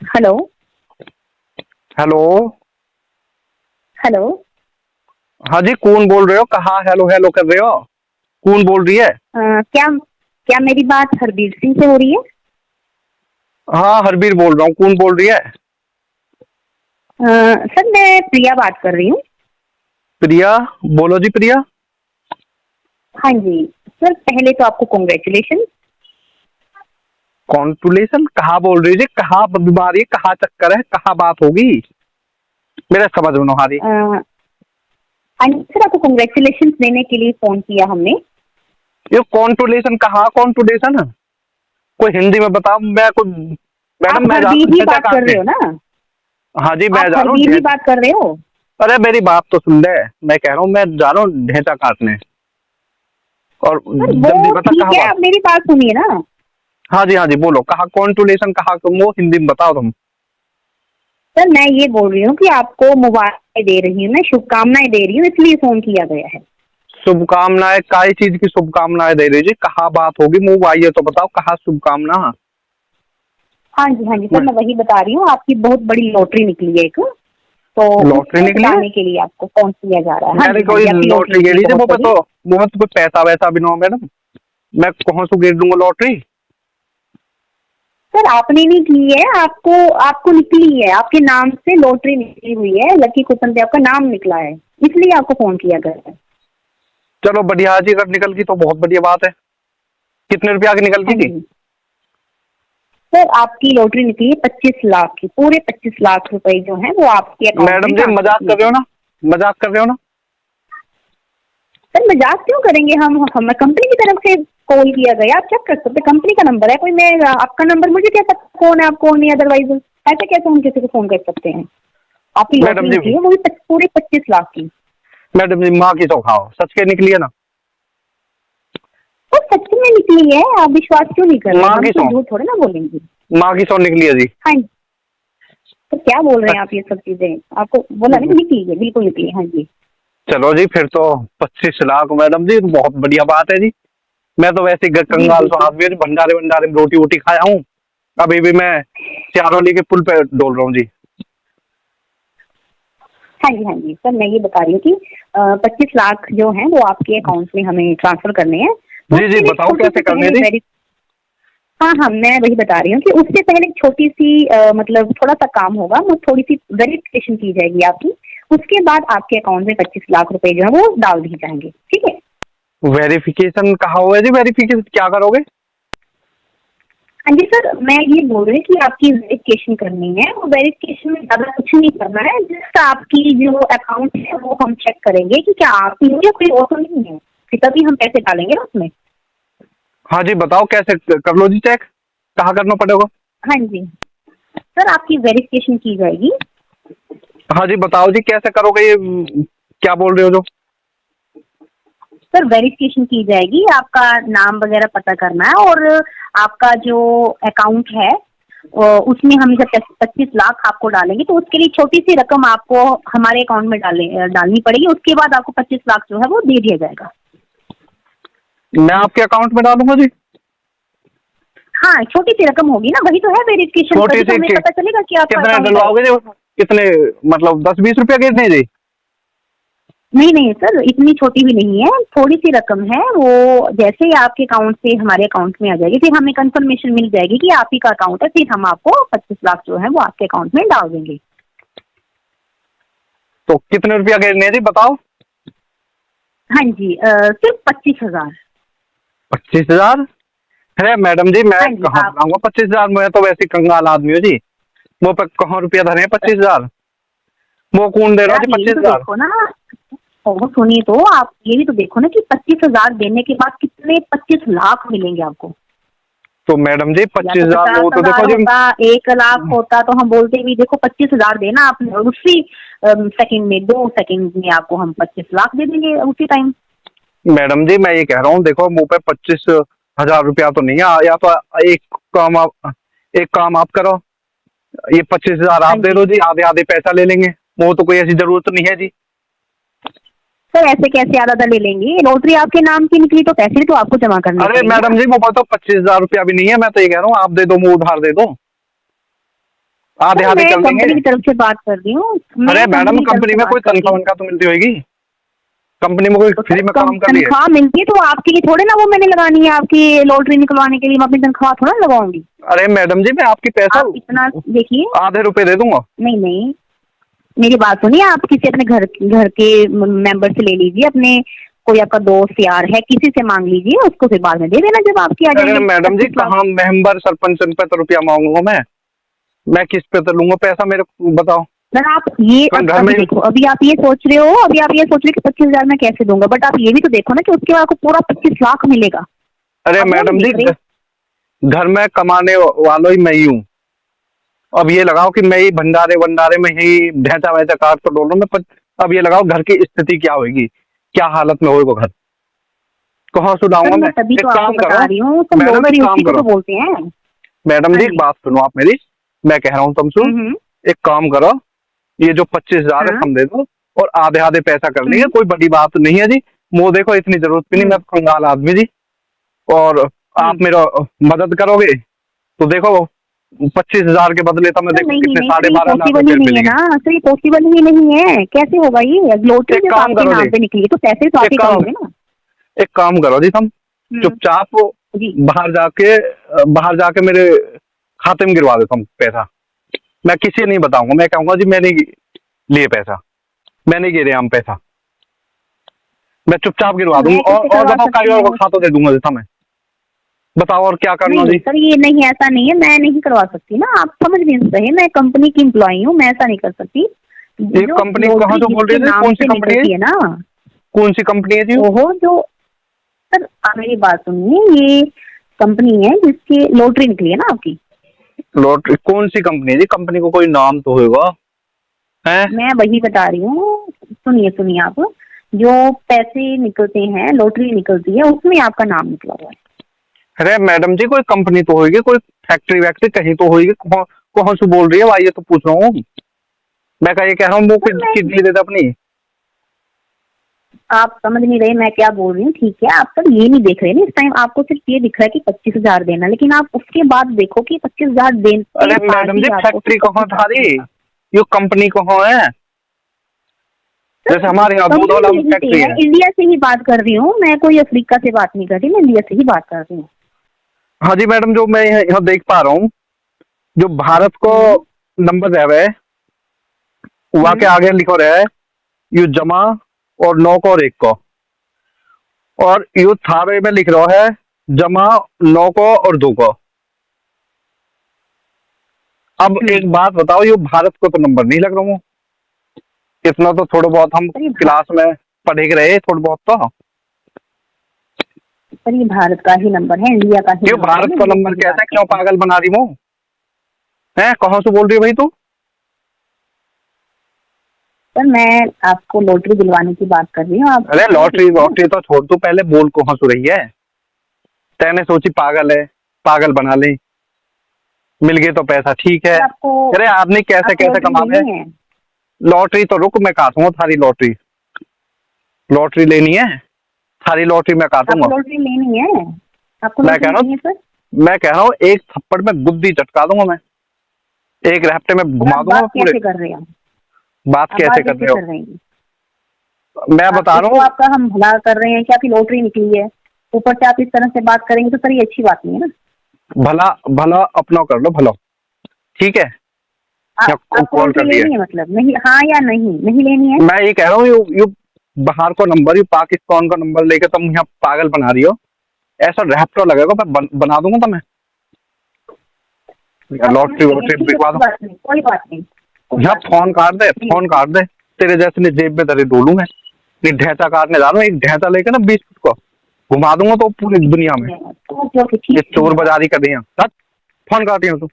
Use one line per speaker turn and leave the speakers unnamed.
Hello.
Hello.
Hello.
हाँ जी, कौन बोल रहे हो? कहाँ हेलो हेलो कर रहे हो? कौन बोल रही है?
क्या क्या मेरी बात हरबीर सिंह से हो रही है?
हाँ, हरबीर बोल रहा हूँ। कौन बोल रही है?
सर, मैं प्रिया बात कर रही हूँ।
प्रिया? बोलो जी प्रिया।
हाँ जी। सर, पहले तो आपको कॉन्ग्रेचुलेशन।
कॉन्टुलेशन? कहाँ बोल रही है जी? कहाँ बीमारी है? कहाँ चक्कर है? कहाँ बात होगी? मेरे समझ में नहीं आ रही।
हाँ जी सर, आपको कॉन्ग्रेचुलेशन देने के लिए फोन किया हमने।
ये कॉन्टुलेशन कहाँ? कॉन्टुलेशन कोई हिंदी में बताओ। मैं कोई
आप
मैडम, मैं जा रहा
हरबीर
हूँ
ही
ढेंचा
बात कर रहे
काटने।
हो ना?
हाँ जी, मैं
आप
जा रहा हूँ
हरबीर ही बात कर रहे हो?
अरे मेरी बात तो सुन ले। मैं कह रहा हूँ मैं जा रहा हूँ ढेंचा काटने। और
सर
जल्दी
वो
बता
ठीक
कहाँ
है,
बात।
आप मेरी बात सुनिए ना।
हाँ जी हाँ जी, बोलो कहाँ कॉन्टुलेशन? कहाँ तुम? वो हिंदी में बताओ तुम।
सर, मैं ये बोल रही हूँ कि आपको मुबारक दे रही हूँ, मैं शुभकामनाएं दे रही हूँ, इसलिए फोन किया गया है।
शुभकामनाएं? काय चीज की शुभकामनाएं दे रही जी? कहाँ बात होगी? मुंह आइए तो बताओ कहाँ शुभकामना।
हाँ जी हाँ जी सर,
मैं
मैं वही बता रही हूँ, आपकी बहुत बड़ी लॉटरी निकली है एक, तो
लॉटरी
उसको
निकली है?
बताने के लिए आपको फोन किया जा रहा है। हाँ
मैंने
जी हाँ
कोई
जी, आपकी लॉटरी
लॉटरी
निकली
गेड़ी थी
बहुत बड़ी।
मुँह पे तो कोई पैसा वैसा भी ना हो मैडम। मैं कौन सो गेड़ दूंगा लॉटरी?
सर, आपने नहीं की है, आपको आपको निकली है, आपके नाम से लॉटरी निकली हुई है, लकी कूपन पे आपका नाम निकला है, इसलिए आपको फोन किया गया है।
चलो बढ़िया जी, अगर निकल गई तो बहुत बढ़िया बात है। कितने रुपया की निकल
हाँ
गई थी?
जी सर, आपकी लॉटरी निकली है 25 लाख की, पूरे 25 लाख रुपए जो है वो आपके अकाउंट में
मैडम जी
ट्रांसफर
मजाक
किए
कर रहे हो
गए।
ना? मजाक कर रहे हो ना?
सर, मजाक क्यों करेंगे? हम हमें कंपनी की तरफ से कॉल किया गया, आप चेक कर सकते, कंपनी का नंबर है, कोई मैं आपका नंबर मुझे क्या पता कौन है आप कौन नहीं, अदरवाइज ऐसे कैसे हम किसी को फोन कर सकते हैं? आपकी लॉटरी
मैडम जी,
निकली है वो भी पूरे 25 लाख की।
मैडम जी माँ की तो खाओ, सच के निकली है ना?
तो सच में निकली है, आप विश्वास क्यों नहीं कर रहे?
माँ
हम
की
तो
सौ,
झूठ थोड़े ना बोलेंगे।
माँ की सौ निकली है जी।
हाँ जी। तो क्या बोल रहे हैं आप ये सब चीजें? आपको बोला नहीं निकली है, बिल्कुल निकली है। हाँ जी।
चलो जी, फिर तो 25 लाख मैडम जी, तो बहुत बढ़िया बात है जी। मैं तो वैसे ही
जी
कंगाल
जी
सो
जी।
आदमी है जी, भंडारे भंडारे में रोटी वोटी खाया हूँ। अभी भी मैं चारोली के पुल पे डोल रहा हूँ जी।
हाँ जी सर, मैं ये बता रही हूँ कि 25 लाख जो है वो आपके अकाउंट में हमें ट्रांसफर करने हैं, तो
जी जी,
उसके लिए
बताओ
छोटी सी
कैसे करने
पहले
जी।
हाँ हाँ, मैं वही बता रही हूँ कि उससे पहले एक छोटी सी मतलब थोड़ा सा काम होगा, वो थोड़ी सी वेरिफिकेशन की जाएगी आपकी। उसके बाद आपके अकाउंट में 25 लाख रुपए जो है वो डाल दिए जाएंगे, ठीक है?
वेरिफिकेशन कहाँ हुआ है जी? वेरिफिकेशन क्या करोगे?
हाँ जी सर, मैं ये बोल रही हूँ कि आपकी वेरिफिकेशन करनी है, वो वेरिफिकेशन में ज्यादा कुछ नहीं करना है, जस्ट आपकी जो अकाउंट है वो हम चेक करेंगे कि क्या आप ही हो या कोई और तो नहीं है, फिर तभी हम पैसे डालेंगे ना उसमें।
हाँ जी बताओ कैसे कर लो जी चेक। कहाँ करना पड़ेगा?
हाँ जी सर, आपकी वेरिफिकेशन की जाएगी।
हाँ जी बताओ जी कैसे करोगे ये? क्या बोल रहे हो जो?
सर, वेरिफिकेशन की जाएगी, आपका नाम वगैरह पता करना है, और आपका जो अकाउंट है उसमें हम जब 25 लाख आपको डालेंगे तो उसके लिए छोटी सी रकम आपको हमारे अकाउंट में डालनी पड़ेगी, उसके बाद आपको 25 लाख जो है वो दे दिया जाएगा।
मैं आपके अकाउंट में डालूंगा जी?
हाँ, छोटी सी रकम होगी ना, वही तो है वेरिफिकेशन,
छोटी
तभी तो
सी
हमें पता चलेगा कि आपका
कितने
अकाउंट है।
डलवाओगे जी? कितने? मतलब 10-20 रुपया कितने जी?
नहीं नहीं सर, इतनी छोटी भी नहीं है, थोड़ी सी रकम है वो, जैसे ही आपके अकाउंट से हमारे अकाउंट में आ जाएगी फिर हमें कंफर्मेशन मिल जाएगी कि आप ही का अकाउंट है, फिर हम आपको 25 लाख जो है वो आपके अकाउंट में डाल देंगे।
तो कितने रुपया गिरने हैं जी बताओ?
हाँ जी, सिर्फ 25 हजार।
25 हजार? अरे मैडम जी मैं
हाँ जी
कहाँ
आप,
बनाऊंगा 25 हजार? मैं तो वैसे ही कंगाल आदमी हूँ जी। वो पे कहाँ रुपया धरे हैं 25 हजार? वो कौन दे रहा
सर
है
आप
जी
ये भी
पच्चीस
तो
हजार
देखो ना, और सुनिए तो, आप ये भी तो देखो ना कि 25 हजार देने के बाद कितने 25 लाख मिलेंगे आपको।
तो मैडम जी
या
पच्चीस
तो
हजार
पचास
वो तो
हजार
देखो जी।
होता, 1 लाख होता, तो हम बोलते भी देखो 25 हजार देना आपने, और उसी सेकंड में, 2 सेकंड में आपको हम 25 लाख दे देंगे उसी टाइम।
मैडम जी मैं ये कह रहा हूँ, देखो मुंह पे 25 हजार रुपया तो नहीं है। या तो एक काम आप करो, ये 25 हजार
हाँ
आप दे
जी
दो जी, आधे आधे पैसा ले लेंगे। वो तो कोई ऐसी जरूरत नहीं है जी।
सर, ऐसे कैसे आधा ले लेंगे? लॉटरी आपके नाम की निकली तो पैसे तो आपको जमा करने
अरे
पड़ेंगे
मैडम
ना।
जी वो तो 25 हजार रुपया भी नहीं है। मैं तो ये कह रहा हूँ आप दे दो, मुंह उधार दे दो। आधे आधे
मैं
कर
कंपनी
देंगे।
की तरफ से बात कर रही हूँ। मैं
अरे मैडम
की तरफ
कंपनी
से
में
बात
कोई
कर रही
तनख्वाह
हूँ।
वनख्वाह तो मिलती होगी, कंपनी में कोई
तो
फ्री
सर
में काम कर लिया।
तनख्वाह मिलती है तो आपके लिए थोड़े ना वो मैंने लगानी है, आपकी लॉटरी निकलवाने के लिए मैं अपनी तनख्वाह थोड़ा ना लगाऊंगी।
अरे मैडम जी मैं आपकी पैसा
आप इतना देखिए।
आधे रुपए दे दूंगा।
नहीं नहीं, मेरी बात सुनिए, आप किसी अपने घर के मेंबर से ले लीजिए, अपने कोई आपका दोस्त यार है किसी से मांग लीजिए, उसको फिर बाद में दे देना जब आपकी आ
अरे
जाएंगे
मैडम जी
25 लाख।
कहाँ मेंबर सरपंच पे तो रुपया मांगूंगा मैं किस पे तो लूंगा पैसा, मेरे को बताओ।
सर आप ये
मैं घर में
अभी देखो, अभी आप ये सोच रहे हो, अभी आप ये सोच रहे हो कि 25,000 मैं कैसे दूंगा, बट आप ये भी तो देखो ना कि उसके बाद आपको पूरा 25 लाख मिलेगा।
अरे
आप वो
मैडम
नहीं
जी
देख रहे।
घर में कमाने वालों ही मैं ही हूँ। अब ये लगाओ कि मैं ही भंडारे वंडारे में ही ढैंचा वैचा काट तो डोलूं मैं, अब ये लगाओ घर की स्थिति क्या होगी, क्या हालत में होगा घर, कहाँ
सर
सुनाऊंगा
मैं
मैं।
तभी
एक
तो आपको
काम
बता
करो
रही हूँ, तो
मैडम, एक
लॉटरी
काम
उसी को
करो
तो बोलते हैं।
मैडम
हाँ
जी, एक
जी।
बात सुनो आप मेरी, मैं कह रहा हूँ तुमसे,
हम्म।
एक काम करो, ये जो 25,000 है
हाँ।
हम दे दो और आधे आधे पैसा कर लेंगे,
हम्म।
कोई बड़ी बात नहीं है जी। वो देखो इतनी जरूरत भी नहीं,
हम्म।
मैं तो कंगाल आदमी जी, और आप
हम्म।
मेरा मदद करोगे तो देखो 25,000 के बदले तो मैं
सर
देखो
नहीं
कितने
नहीं सर, ये
12.5 लाख
पॉसिबल ही
रुपए
नहीं है
मिलेंगे।
ना सर, ये पॉसिबल ही नहीं है, कैसे होगा ये? लॉटरी
एक
जब
काम
आपके
करो जी,
नाम पे निकली है तो पैसे तो आप
एक
ही
काम
करोगे ना।
एक काम करो जी, तुम
हम्म।
चुपचाप
जी।
बाहर जाके मेरे खाते में गिरवा देता हूँ पैसा। मैं किसी नहीं बताऊंगा, मैं कहूंगा जी मैंने लिए पैसा, मैंने गिरे हम पैसा, मैं चुपचाप गिरवा
सर मैं
दूंगा,
कैसे
और
करवा
बताओ कहीं
सकती
और को
हूँ?
खाता दे दूंगा जैसा मैं, बताओ और क्या करना
नहीं नहीं
जी।
सर, ये नहीं, ऐसा नहीं है, मैं नहीं करवा सकती ना, आप समझ नहीं रहे, मैं कंपनी की एम्प्लॉई हूँ, मैं ऐसा नहीं कर सकती।
ये
जो
कंपनी कहाँ
लॉटरी
से बोल
जिसके
रही थी,
नाम
कौन सी
से
कंपनी है,
निकलती है ना,
कौन सी कंपनी है जी?
ओहो जो, सर आप मेरी बात सुनिए, ये कंपनी है जिसकी लॉटरी निकली है ना आपकी।
लॉटरी कौन सी कंपनी है जी? कंपनी को कोई नाम तो होगा है?
मैं वही बता रही हूँ, सुनिए सुनिए आप, जो पैसे निकलते हैं, लॉटरी निकलती है, उसमें आपका नाम निकला हुआ है।
अरे मैडम जी कोई कंपनी तो होगी, कोई फैक्ट्री वैक्ट्री कहीं तो होगी, कौन कौन से बोल रही है, वही ये तो पूछ रहा हूँ मैं, क्या ये कह रहा हूँ वो
सर मैं,
कितनी देता अपनी।
आप समझ नहीं रहे मैं क्या बोल रही हूँ, ठीक है, आप सर ये नहीं देख रहे ना इस टाइम, आपको सिर्फ ये दिख रहा है कि 25,000 देना, लेकिन आप उसके बाद देखो कि 25,000 देने
अरे
के बाद
मैडम
ही
जी
आपको
फैक्ट्री कहाँ
25,000
थारी,
मिलेगा।
ये कंपनी कहाँ है? जैसे हमारे यहाँ दूध वाला
कंपनी यही
फैक्ट्री
से है,
है।
इंडिया से ही बात कर रही हूँ मैं, कोई अफ्रीका से बात नहीं कर रही, मैं इंडिया से ही बात कर रही हूँ।
हाँ जी मैडम, जो मैं यहाँ देख पा रहा हूँ, जो भारत को
हम्म।
नंबर रह है वहाँ के आगे लिखो रहा है यू जमा और 9 को और 1 को, और यू थावे में लिख रहा है जमा 9 को और 2 को। अब एक बात बताओ, ये भारत को तो नंबर नहीं लग रहा हूँ, इतना तो थोड़ा बहुत हम
सर ये
क्लास में पढ़े के रहे थोड़ा बहुत तो।
सर ये भारत का ही नंबर है, इंडिया का ही
क्यों
नंबर है,
भारत
मैं
का
इंडिया
नंबर
से ही
कैसा
बात
है,
कर
क्यों
रही हूँ।
पागल बना रही हूँ है? कहाँ से बोल रही है भाई तू?
सर मैं आपको लॉटरी दिलवाने की बात कर रही हूँ, आप।
अरे लॉटरी लॉटरी तो छोड़, तू पहले बोल कहाँ से रही है? तेने सोची पागल है, पागल बना ले, मिल गए तो पैसा ठीक है।
सर आपको,
अरे आदमी कैसे
आपको
कैसे
लॉटरी
कमावे।
लेनी है?
लॉटरी तो रुक, मैं काटूंगा थारी लॉटरी, लॉटरी लेनी है थारी लॉटरी मैं
आपको
काटूंगा।
लॉटरी लेनी है? आपको
मैं
लॉटरी
कह रहा
लेनी है सर?
हूँ, मैं कह रहा हूँ एक थप्पड़ में गुद्दी चटका दूंगा मैं, एक रैप्टे में
सर
घुमा
आप
दूंगा
बात
पूरे।
कैसे कर रहे हो?
बात
आप
कैसे
बात
कर
कैसे
रहे
कर
हो?
रहे हैं?
मैं बता रहा
इसको
हूँ,
आपका हम भला कर रहे हैं कि आपकी लॉटरी निकली है, ऊपर से आप इस तरह से बात करेंगे तो सर ये अच्छी बात नहीं है ना।
भला भला अपना कर लो भला, ठीक है?
आपको
कॉल
लॉटरी
कर दिया,
लेनी है मतलब, नहीं, हाँ या नहीं, नहीं लेनी है?
मैं ये कह रहा हूँ यू बाहर को नंबर, यू पाकिस्तान का नंबर लेके तुम यहाँ पागल बना रही हो, ऐसा रैप्टो लगेगा मैं बना दूंगा तुम्हें, लॉटरी वॉटरी
ठीक है,
बिकवा
कोई
दो।
बात नहीं, कोई बात नहीं, कोई
यहाँ
बात
फोन काट दे,
नहीं।
फोन काट दे, तेरे जैसे ने जेब में धरे डोलू मैं, नहीं ढैंचा काटने जा रहा हूँ, एक ढैंचा लेके ना 20 फुट को घुमा दूंगा तो पूरी दुनिया में
तो जो कि
ये
ठीक
चोर
है।
बाजारी कर रही है। फोन काटी हूँ तू।